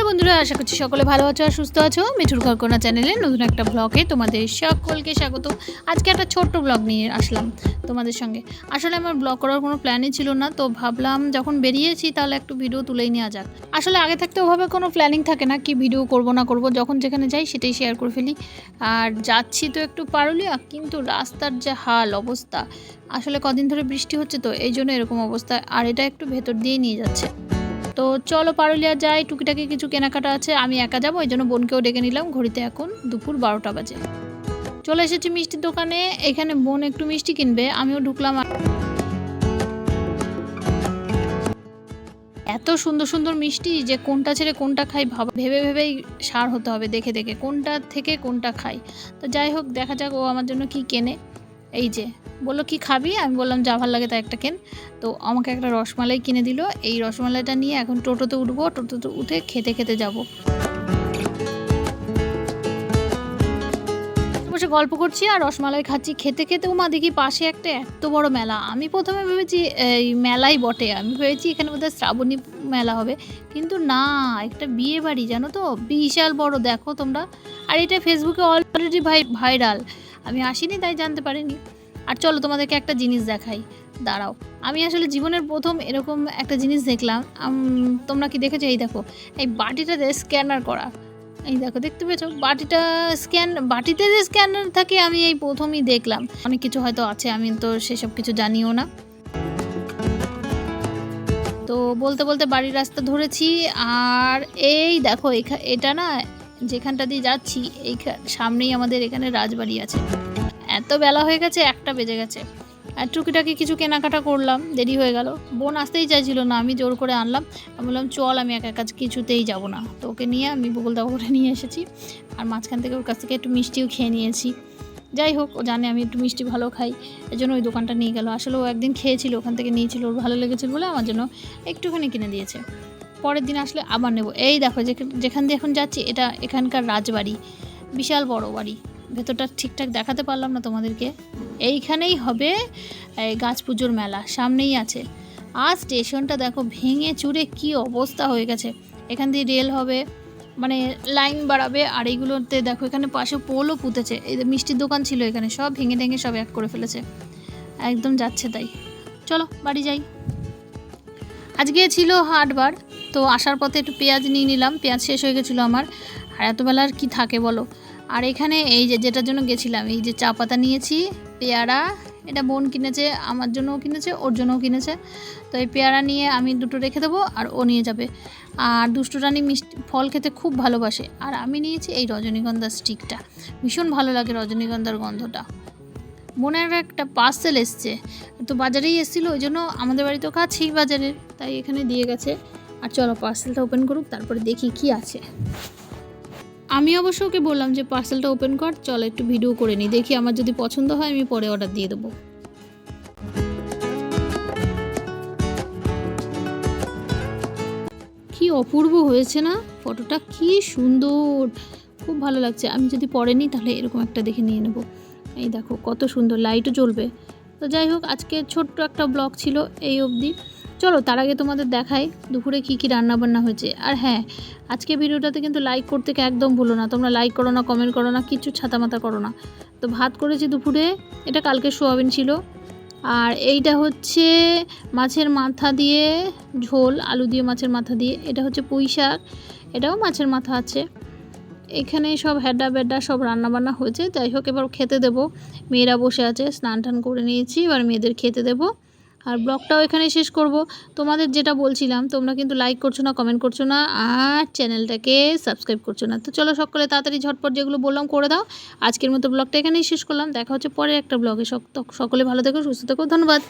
বন্ধুরা, আশা করছি সকলে ভালো আছো আর সুস্থ আছো। মিঠুর ঘরকোনা চ্যানেলে নতুন একটা ব্লগে তোমাদের সকলকে স্বাগত। আজকে একটা ছোট্ট ব্লগ নিয়ে আসলাম তোমাদের সঙ্গে। আসলে আমার ব্লগ করার কোনো প্ল্যানই ছিল না, তো ভাবলাম যখন বেরিয়েছি তাহলে একটু ভিডিও তুলেই নেওয়া যাক। আসলে আগে থাকতে ওভাবে কোনো প্ল্যানিং থাকে না কি ভিডিও করব না করব, যখন যেখানে যাই সেটাই শেয়ার করে ফেলি। আর যাচ্ছি তো একটু পারুলিয়া, কিন্তু রাস্তার যে হাল অবস্থা, আসলে কদিন ধরে বৃষ্টি হচ্ছে তো এই জন্য এরকম অবস্থা। আর এটা একটু ভেতর দিয়েই নিয়ে যাচ্ছে। তো চলো পারুলিয়া যাই, টুকিটাকি কিছু কেনাকাটা আছে। আমি একা যাবো, ওই জন্য বোনকেও ডেকে নিলাম। ঘড়িতে এখন দুপুর 12টা বাজে। চলে এসেছি মিষ্টির দোকানে। এখানে বোন একটু মিষ্টি কিনবে, আমিও ঢুকলাম। এত সুন্দর সুন্দর মিষ্টি যে কোনটা ছেড়ে কোনটা খাই ভেবে ভেবেই সার হতে হবে, দেখে দেখে কোনটা থেকে কোনটা খাই। তো যাই হোক, দেখা যাক ও আমার জন্য কি কেনে। এই যে বললো কি খাবি, আমি বললাম যা ভালো লাগে তা একটা কেন। তো আমাকে একটা রসমালাই কিনে দিল। এই রসমালাইটা নিয়ে এখন টোটোতে উঠবো, টোটোতে উঠে খেতে খেতে যাব। বসে গল্প করছি আর রসমালাই খাচ্ছি খেতে খেতে। মা দেখি পাশে একটা এত বড় মেলা। আমি প্রথমে ভেবেছি এই মেলাই বটে, আমি ভেবেছি এখানে বোধহয় শ্রাবণী মেলা হবে, কিন্তু না, একটা বিয়ে বাড়ি জানো তো, বিশাল বড়, দেখো তোমরা। আর এটা ফেসবুকে অলরেডি ভাইরাল। আমি আসিনি তাই জানতে পারিনি। আর চলো তোমাদেরকে একটা জিনিস দেখাই, দাঁড়াও। আমি আসলে জীবনের প্রথম এরকম একটা জিনিস দেখলাম। তোমরা কি দেখেছো? এই দেখো, এই বাটিটাতে স্ক্যানার করা। এই দেখো, দেখতে পেয়েছো বাটিটা? বাটিতে যে স্ক্যানার থাকে আমি এই প্রথমই দেখলাম। অনেক কিছু হয়তো আছে, আমি তো সেসব কিছু জানিও না। তো বলতে বলতে বাড়ির রাস্তা ধরেছি। আর এই দেখো, এটা না, যেখানটা দিয়ে যাচ্ছি এই সামনেই আমাদের এখানে রাজবাড়ি আছে। এত বেলা হয়ে গেছে, 1টা বেজে গেছে। আর টুকিটাকি কিছু কেনাকাটা করলাম, দেরি হয়ে গেল। বোন আসতেই চাইছিল না, আমি জোর করে আনলাম। আমি বললাম চল, আমি একা কাজ কিছুতেই যাব না। তো ওকে নিয়ে আমি বকুল দাবা করে নিয়ে এসেছি। আর মাঝখান থেকে ওর কাছ থেকে একটু মিষ্টিও খেয়ে নিয়েছি। যাই হোক, ও জানে আমি একটু মিষ্টি ভালো খাই, এই জন্য ওই দোকানটা নিয়ে গেল। আসলে ও একদিন খেয়েছিল, ওখান থেকে নিয়েছিল, ওর ভালো লেগেছিল বলে আমার জন্য একটুখানি কিনে দিয়েছে। পরের দিন আসলে আবার নেব। এই দেখো, যেখান দিয়ে এখন যাচ্ছি এটা এখানকার রাজবাড়ি, বিশাল বড় বাড়ি। ভেতরটা ঠিকঠাক দেখাতে পারলাম না তোমাদেরকে। এইখানেই হবে গাছ পুজোর মেলা, সামনেই আছে। আর স্টেশনটা দেখো ভেঙে চুরে কি অবস্থা হয়ে গেছে। এখান দিয়ে রেল হবে, মানে লাইন বাড়াবে। আর এইগুলোতে দেখো, এখানে পাশে পোলও পুঁতেছে। এই মিষ্টির দোকান ছিল এখানে, সব ভেঙে ভেঙে সব এক করে ফেলেছে, একদম যাচ্ছে তাই। চলো বাড়ি যাই। আজকে ছিল হাটবার, তো আসার পথে একটু পেঁয়াজ নিয়ে নিলাম। পেঁয়াজ শেষ হয়ে গেছিলো আমার, আর এতবেলা আর কি থাকে বলো। আর এখানে এই যে যেটার জন্য গেছিলাম, এই যে চা পাতা নিয়েছি, পেয়ারা, এটা বোন কিনেছে, আমার জন্যও কিনেছে, ওর জন্যও কিনেছে। তো এই পেয়ারা নিয়ে আমি দুটো রেখে দেবো, আর ও নিয়ে যাবে। আর দুষ্টু রানী মিষ্টি ফল খেতে খুব ভালোবাসে। আর আমি নিয়েছি এই রজনীগন্ধার স্টিকটা, ভীষণ ভালো লাগে রজনীগন্ধার গন্ধটা। বোনের একটা পার্সেল এসছে, তো বাজারেই এসেছিলো, ওই জন্য আমাদের বাড়িতেও কাছেই বাজারের, তাই এখানে দিয়ে গেছে। আর চলো পার্সেলটা ওপেন করুক, তারপরে দেখি কি আছে। আমি অবশ্য ওকে বললাম যে পার্সেলটা ওপেন কর, চল একটু ভিডিও করে নিই, দেখি আমার যদি পছন্দ হয় আমি পরে অর্ডার দিয়ে দেবো। কি অপূর্ব হয়েছে না ফটোটা, কি সুন্দর, খুব ভালো লাগছে। আমি যদি পরে নিই তাহলে এরকম একটা দেখে নিয়ে নেব। এই দেখো কত সুন্দর, লাইটও জ্বলবে। তো যাই হোক, আজকে ছোট্ট একটা ব্লগ ছিল এই অবধি। চলো তার আগে তোমাদের দেখাই দুপুরে কী কী রান্নাবান্না হয়েছে। আর হ্যাঁ, আজকে ভিডিওটাতে কিন্তু লাইক করতে একদম ভুলো না। তোমরা লাইক করো না, কমেন্ট করো না, কিচ্ছু ছাতামাতা করো না। তো ভাত করেছি দুপুরে, এটা কালকে সোয়াবিন ছিল। আর এইটা হচ্ছে মাছের মাথা দিয়ে ঝোল, আলু দিয়ে মাছের মাথা দিয়ে। এটা হচ্ছে পুঁই শাক, এটাও মাছের মাথা আছে। এখানে সব হেডা বেডা সব রান্নাবান্না হয়েছে। যাই হোক, এবার খেতে দেবো। মেয়েরা বসে আছে, স্নান টান করে নিয়েছি, এবার মেয়েদের খেতে দেবো। আর ব্লগটাও এখানেই শেষ করব। তোমাদের যেটা বলছিলাম, তোমরা কিন্তু লাইক করছো না, কমেন্ট করছো না, আর চ্যানেলটাকে সাবস্ক্রাইব করছো না। তো চলো সকলে তাড়াতাড়ি ঝটপট যেগুলো বললাম করে দাও। আজকের মতো ব্লগটা এখানেই শেষ করলাম, দেখা হচ্ছে পরে একটা ব্লগে। সকলে ভালো থেকো, সুস্থ থেকো, ধন্যবাদ।